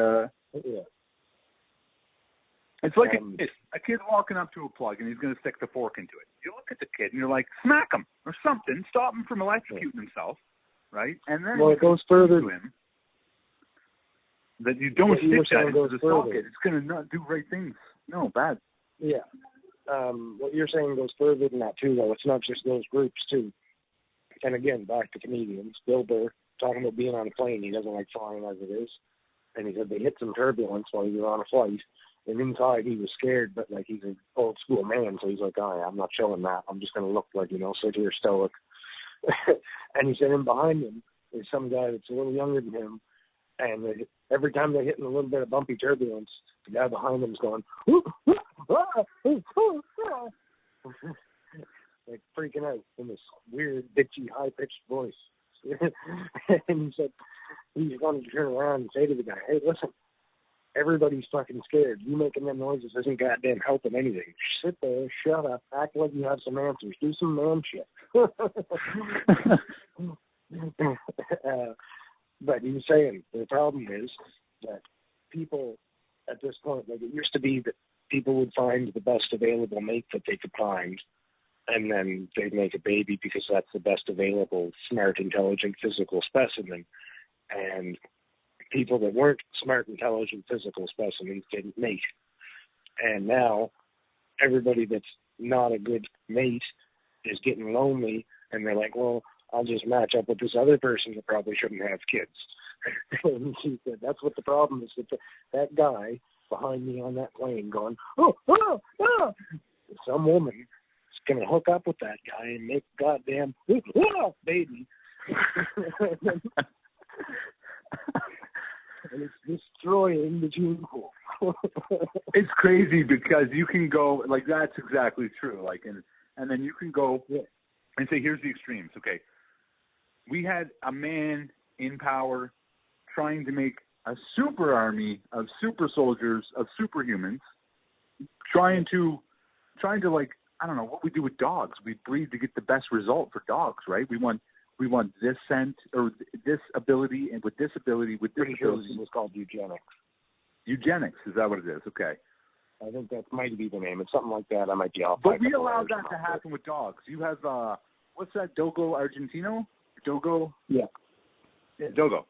It's like a kid walking up to a plug and he's going to stick the fork into it. You look at the kid and you're like, smack him or something, stop him from electrocuting himself, right? And then it goes further to him that you don't stick that into the socket. It's going to not do right things. No, bad. Yeah. What you're saying goes further than that too, though. It's not just those groups too. And again, back to comedians. Bill Burr talking about being on a plane. He doesn't like flying as it is, and he said they hit some turbulence while he was on a flight. And inside he was scared, but like he's an old school man, so he's like, I'm not showing that. I'm just going to look like, sit here stoic. And he said, in behind him is some guy that's a little younger than him, and every time they're hitting a little bit of bumpy turbulence, the guy behind him is going, like freaking out in this weird, bitchy, high-pitched voice. And he said he's going to turn around and say to the guy, hey, listen, everybody's fucking scared. You making them noises isn't goddamn helping anything. Sit there, shut up, act like you have some answers. Do some man shit. But he was saying the problem is that people at this point, like it used to be that people would find the best available mate that they could find, and then they'd make a baby because that's the best available smart, intelligent, physical specimen. And people that weren't smart, intelligent, physical specimens didn't mate. And now everybody that's not a good mate is getting lonely, and they're like, well, I'll just match up with this other person that probably shouldn't have kids. And she said, that's what the problem is, that guy behind me on that plane going, some woman is going to hook up with that guy and make goddamn baby. And it's destroying the gene pool. It's crazy because you can go, like, that's exactly true. Like, and then you can go and say, here's the extremes. Okay, we had a man in power trying to make a super army of super soldiers, of superhumans, trying to like, I don't know what we do with dogs. We breed to get the best result for dogs, right? We want this scent or this ability, and with this ability, with this ability. It's called eugenics. Eugenics, is that what it is? Okay. I think that might be the name. It's something like that. I might be off. But we allowed that to happen with dogs. You have, what's that, Dogo Argentino? Dogo? Yeah. Dogo.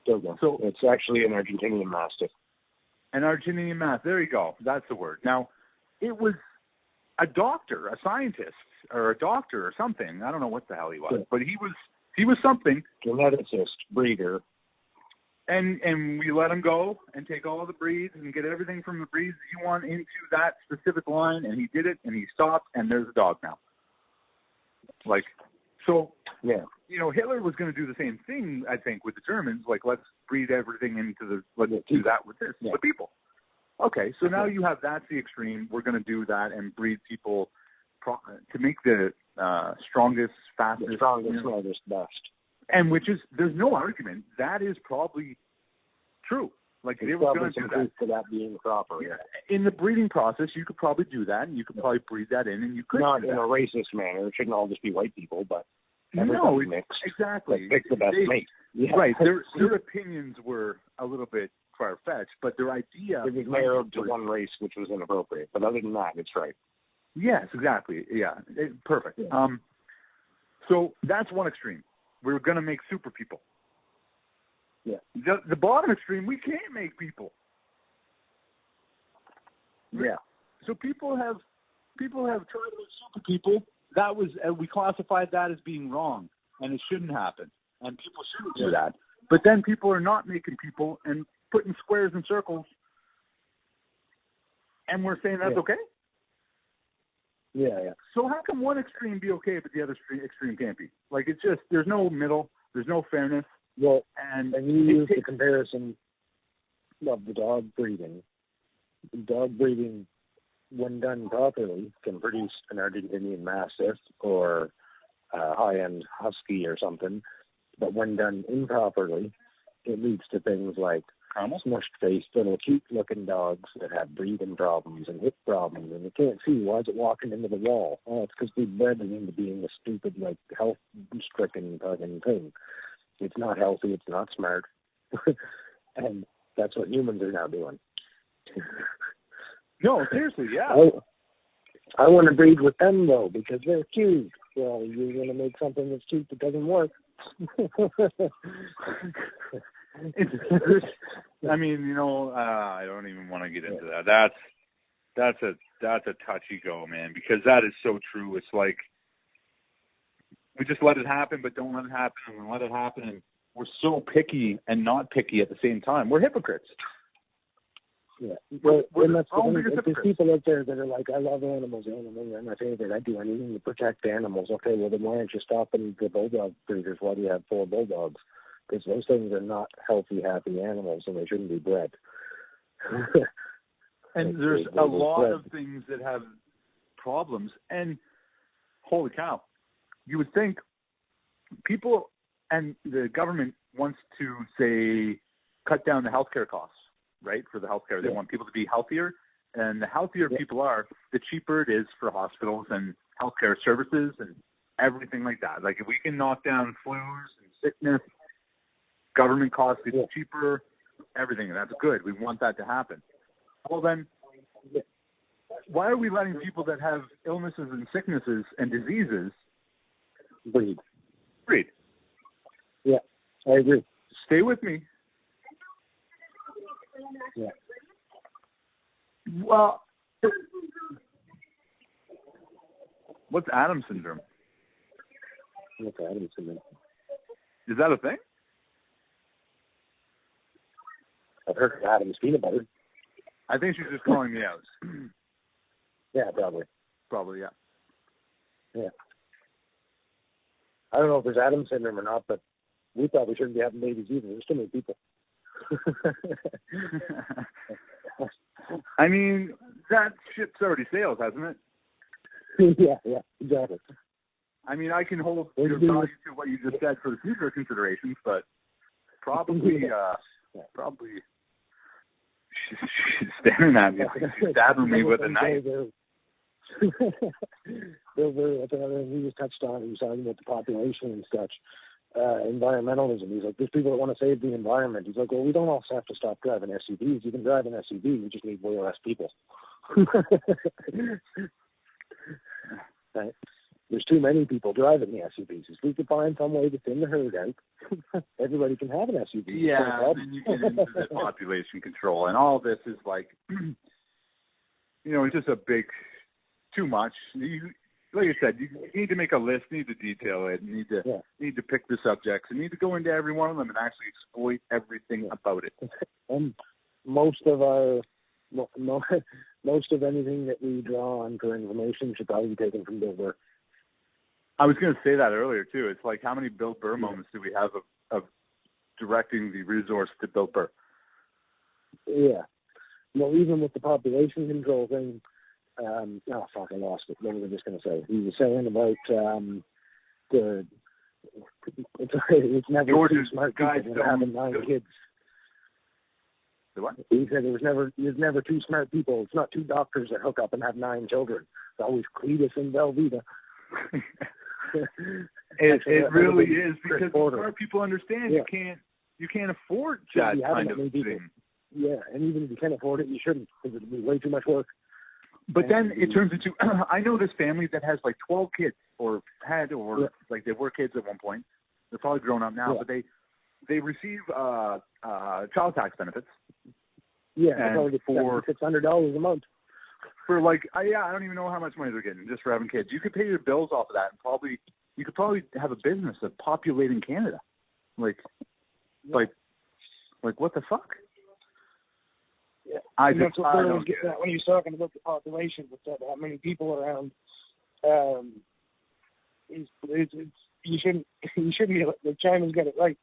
So it's actually an Argentinian Mastiff. An Argentinian Mastiff. There you go. That's the word. Now, it was a doctor, a scientist, or a doctor or something. I don't know what the hell he was, but he was something. Geneticist, breeder. And we let him go and take all the breeds and get everything from the breeds that you want into that specific line, and he did it, and he stopped, and there's a dog now. Like, So, yeah, Hitler was going to do the same thing, I think, with the Germans. Like, let's breed everything let's do that with with people. Okay, so now you have that's the extreme. We're going to do that and breed people to make the strongest, fastest, strongest, best. And there's no argument. That is probably true. Like, they were going to do that. For that being proper. Yeah. In the breeding process, you could probably do that, and you could probably breed that in, and you could not in a racist manner. It shouldn't all just be white people, but mixed. Exactly. Pick the best mate. Yeah. Right. Their opinions were a little bit far-fetched, but their idea... It was narrowed to one race, which was inappropriate. But other than that, it's right. Yes, exactly. Yeah. Perfect. Yeah. So that's one extreme. We're going to make super people. Yeah. The bottom extreme, we can't make people. Yeah. So people have tried to make super people. That was we classified that as being wrong, and it shouldn't happen, and people shouldn't do that. But then people are not making people and putting squares and circles, and we're saying that's okay. Yeah, yeah. So how come one extreme be okay, but the other extreme can't be? Like, it's just there's no middle, there's no fairness. Well, and you use the comparison of the dog breeding. Dog breeding, when done properly, can produce an Argentinian Mastiff or a high-end Husky or something. But when done improperly, it leads to things like smushed-faced, little cute-looking dogs that have breathing problems and hip problems, and you can't see, why is it walking into the wall? Oh, it's because we bred it into being a stupid, health-stricken fucking thing. It's not healthy, it's not smart. And that's what humans are now doing. No, seriously, yeah. I want to breed with them, though, because they're cute. Well, you're going to make something that's cute that doesn't work. I mean, I don't even want to get into that. That's a touchy go, man, because that is so true. It's like we just let it happen, but don't let it happen, and we let it happen, and we're so picky and not picky at the same time. We're hypocrites. Yeah, and that's there's people out there that are like, I love animals are my favorite. I do anything to protect animals. Okay, well then why aren't you stopping the bulldog breeders? Why do you have 4 bulldogs? Because those things are not healthy, happy animals, and they shouldn't be bred. And there's a lot of things that have problems. And holy cow, you would think people and the government wants to, say, cut down the healthcare costs, right, for the healthcare. They want people to be healthier. And the healthier people are, the cheaper it is for hospitals and healthcare services and everything like that. Like, if we can knock down flus and sickness, government costs get cheaper, everything. That's good. We want that to happen. Well, then, why are we letting people that have illnesses and sicknesses and diseases breed? Yeah, I agree. Stay with me. Yeah. Well, what's Adams syndrome? What's Adams syndrome? Is that a thing? I've heard of Adams peanut butter. I think she's just calling me out. Yeah, probably. Probably, yeah. Yeah. I don't know if there's Adams syndrome or not, but we probably shouldn't be having babies either. There's too many people. I mean, that ship's already sailed, hasn't it? Yeah, exactly. I mean, I can hold your value to what you just said for the future considerations, but probably she's staring at me, she's stabbing me with a knife. That's another thing he just touched on. He was talking about the population and such. Environmentalism. He's like, there's people that want to save the environment. He's like, well, we don't all have to stop driving SUVs. You can drive an SUV. We just need way less people. Right? There's too many people driving the SUVs. If we could find some way to thin the herd out, everybody can have an SUV. Yeah, and then you get into the population control, and all this is like, it's just a big, too much. Like I said, you need to make a list, you need to detail it, you need to pick the subjects, you need to go into every one of them and actually exploit everything about it. And most of anything that we draw on for information should probably be taken from Bill Burr. I was going to say that earlier too. It's like, how many Bill Burr moments do we have of directing the resource to Bill Burr? Yeah. Well, even with the population control thing, I lost it. What was I just going to say? He was saying about it's never too smart people that are having 9 kids. The what? He said there's never 2 smart people. It's not 2 doctors that hook up and have 9 children. It's always Cletus and Velveeta. It really is, because smart people understand you can't afford that kind of thing. Yeah, and even if you can't afford it, you shouldn't, because it'd be way too much work. But then it turns into, I know this family that has like 12 kids, like they were kids at one point. They're probably grown up now, but they receive child tax benefits. Yeah, they probably get $600 a month. For like, I don't even know how much money they're getting just for having kids. You could pay your bills off of that, and you could probably have a business of populating Canada. Like what the fuck? Yeah, I don't get that when you're talking about the population, with that many people around. You shouldn't be like, China's got it right.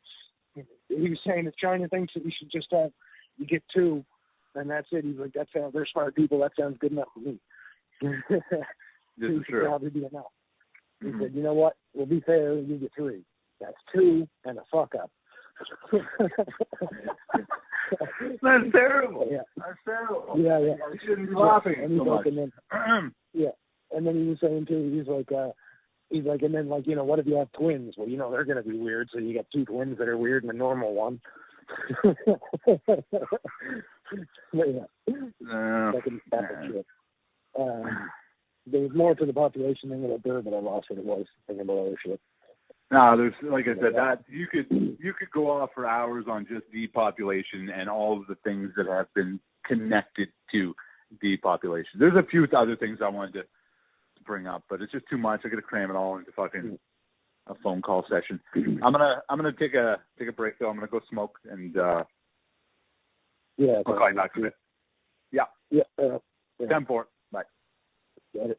He was saying if China thinks that we should just you get 2, and that's it. He's like, they're smart people. That sounds good enough for me. This is true. Probably be enough. He said, you know what? We'll be fair. You get 3. That's 2 and a fuck up. That's terrible. Yeah. That's terrible. Yeah. I shouldn't be laughing so much. And then he was saying too, he's like, and then like, what if you have twins? Well, they're going to be weird, so you got 2 twins that are weird and a normal one. Shit. There was more to the population thing about there, but I lost what it was thinking about other shit. No, there's, like I said, that you could go off for hours on just depopulation and all of the things that have been connected to depopulation. There's a few other things I wanted to bring up, but it's just too much. I got to cram it all into fucking a phone call session. I'm gonna take a break though. I'm gonna go smoke and I'll call you back in a bit. Yeah. 10-4. Bye. Got it.